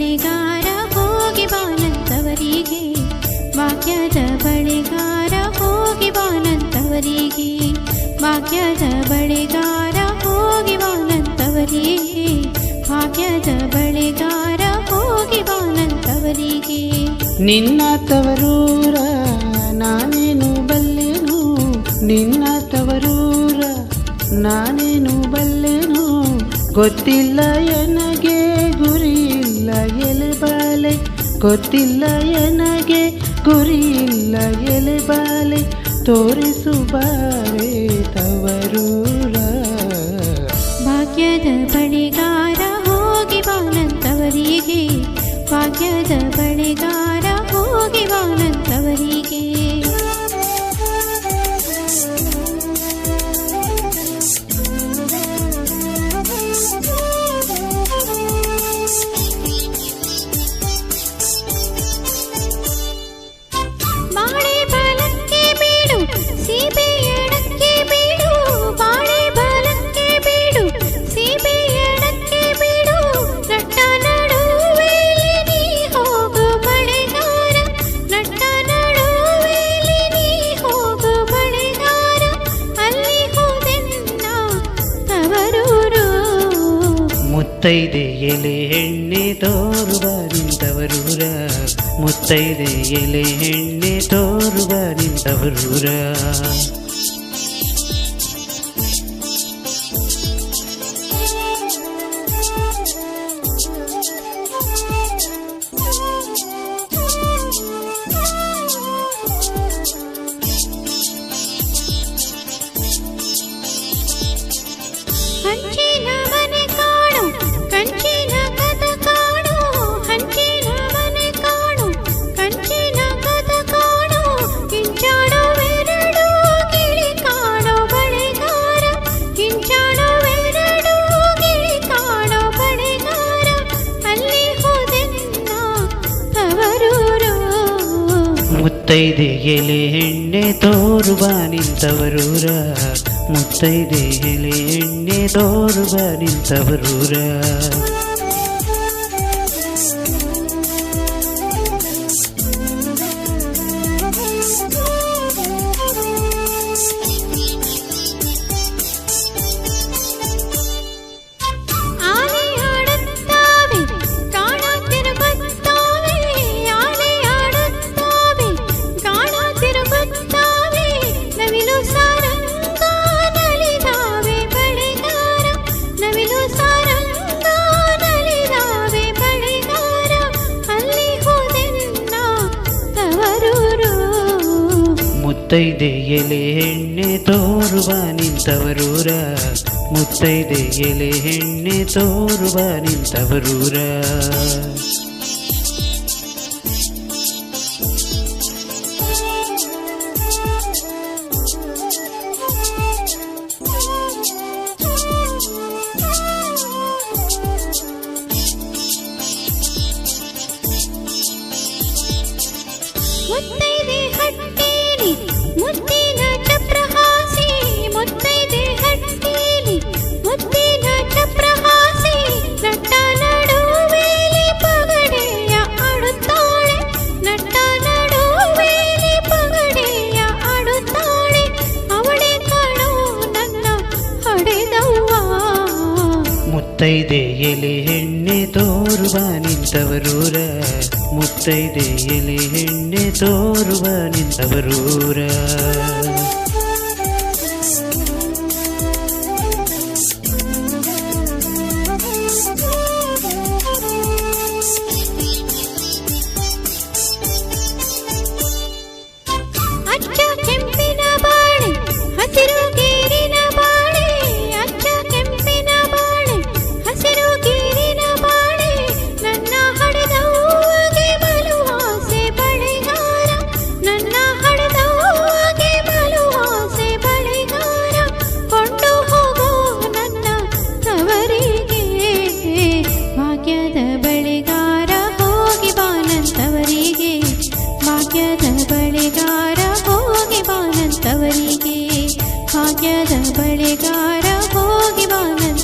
ಬಳೆಗಾರ ಹೋಗಿ ಬಾನಂತವರಿಗೆ, ಭಾಗ್ಯದ ಬಳೆಗಾರ ಹೋಗಿ ಬಾನಂತವರಿಗೆ, ಭಾಗ್ಯದ ಬಳೆಗಾರ ಹೋಗಿ ಬಾನಂತವರಿಗೆ, ಭಾಗ್ಯದ ಬಳೆಗಾರ ಹೋಗಿ ಬಾನಂತವರಿಗೆ. ನಿನ್ನ ತವರೂರ ನಾನೇನು ಬಲ್ಲೆನು, ನಿನ್ನ ತವರೂರ ನಾನೇನು ಬಲ್ಲೆನು, ಗೊತ್ತಿಲ್ಲ ಎನಗೆ ಗುರಿಯಿಲ್ಲ ಎಲೆಬಾಲೆ, ಗೊತ್ತಿಲ್ಲ ಎನಗೆ ಗುರಿಯಿಲ್ಲ ಎಲೆಬಾಲೆ, ತೋರಿಸು ಬಾರೆ ತವರೂರ. ಭಾಗ್ಯದ ಬಳೆಗಾರ ಹೋಗಿ ಬಾನಂತವರಿಗೆ, ಭಾಗ್ಯದ ಬಳೆಗಾರ ಹೋಗಿ ಬಾನಂತವರಿಗೆ. ಬಾಳೆ ಬಾಲಕ್ಕೆ ಬೀಡು ಸೀಬೆ ಎಡಕ್ಕೆ ಬೀಡು, ಬಾಳೆ ಬಾಲಕ್ಕೆ ಬೀಡು ಸೀಬೆ ಎಡಕ್ಕೆ ಬೀಡು, ನಟ್ಟ ನಡುವೆಲಿ ನೀ ಹೋಗು ಬಳೆಗಾರ, ನಟ್ಟ ನಡುವೆಲಿ ನೀ ಹೋಗು ಬಳೆಗಾರ, ಅಲ್ಲಿ ಹೋದೆನ್ನ ತವರೂರು. ಮುತ್ತೈದೆ ಎಲೆ ಎಣ್ಣೆ ತೋರುವ ನಿಂತವರೂರ, ಮುತ್ತೈದೆ ಎಲೆ ಎಣ್ಣೆ ತೋರುವ ನಿಂತವರೂರ. ಹಂಚಿನ ಮನೆ ಕಾಣು ಕಂಚಿನ ಕದ ಕಾಣು, ಹಂಚಿನ ಮನೆ ಕಾಣು ಕಂಚಿನ ಕದ ಕಾಣು, ಕಿಂಚಾಡುವೆರಡು ಗಿಳಿ ಕಾಣೋ ಬಳೆಗಾರ, ಕಿಂಚಾಡುವೆರಡು ಗಿಳಿ ಕಾಣೋ ಬಳೆಗಾರ, ಅಲ್ಲಿ ಹೋದೆನ್ನ ತವರೂರು. ಮುತ್ತೈದೆ ಎಲೆ ಎಣ್ಣೆ ತೋರುವ ನಿಂತವರೂರ, ಮುತ್ತೈದೆ ಎಲೆ ಎಣ್ಣೆ ತೋರುವ ನಿಂತವರೂರ. ಆನೆ ಆಡುತ್ತಾವೆ ಕಾಣ ತಿರುಗುತ್ತಾವೆ, ಆನೆ ಆಡುತ್ತಾವೆ ಕಾಣ ತಿರುಗುತ್ತಾವೆ, ನವಿಲು ಸಾರಂಗ ನಲಿದಾವೆ ಬಳೆಗಾರ, ನವಿಲು ಸಾರಂಗ ನಲಿದಾವೆ ಬಳೆಗಾರ, ಅಲ್ಲಿ ಹೋದೆನ್ನ ತವರೂರು. ಮುತ್ತೈದೆ ಎಲೆ ಎಣ್ಣೆ ತೋರುವ ನಿಂತವರೂರ, ಮುತ್ತೈದೆ ಎಲೆ ಎಣ್ಣೆ ತೋರುವ ನಿಂತವರೂರ. ಮುತ್ತೈದೆ ಹಟ್ಟೇಲಿ ಮುತ್ತಿನ ಚಪ್ರಹಾಸಿ, ಮುತ್ತೈದೆ ಹಟ್ಟೇಲಿ ಮುತ್ತಿನ ಚಪ್ರಹಾಸಿ, ನಟ್ಟ ನಡುವೆಲಿ ಪಗಡೆಯ ಆಡುತ್ತಾಳೆ, ನಟ್ಟ ನಡುವೆಲಿ ಪಗಡೆಯ ಆಡುತ್ತಾಳೆ, ಅವಳೆ ಕಾಣೋ ನನ್ನ ಹಡೆದವ್ವ. ಮುತ್ತೈದೆ ಎಲೆ ಎಣ್ಣೆ ತೋರುವ ನಿಂತವರೂರ, ಮುತ್ತೈದೆ ಎಲೆ ಎಣ್ಣೆ ತೋರುವ ನಿಂತವರೂರ. ಅಚ್ಚ ಕೆಂಪಿನ ಬಾಳೆ ಹಸಿರು ಗೀರಿನ ಬಾಳೆ, ಅಚ್ಚ ಕೆಂಪಿನ ಬಾಳೆ ಹಸಿರು ಗೀರಿನ ಬಾಳೆ, ನನ್ನ ಹಡೆದವ್ವಗೆ ಬಲು ಆಸೆ ಬಳೆಗಾರ, ನನ್ನ ಹಡೆದವ್ವಗೆ ಬಲು ಆಸೆ ಬಳೆಗಾರ, ಕೊಂಡು ಹೋಗೋ ನನ್ನ ತವರಿಗೆ, ಭಾಗ್ಯದ ಬಳೆಗಾರ ಹೋಗಿ ಬಾನಂತವರಿಗೆ, ಭಾಗ್ಯದ ಬಳೆಗಾರ ಹೋಗಿ ಬಾನಂತವರಿಗೆ, ಭಾಗ್ಯದ ಬಳೆಗಾರ ಹೋಗಿ ಬಾನಂತ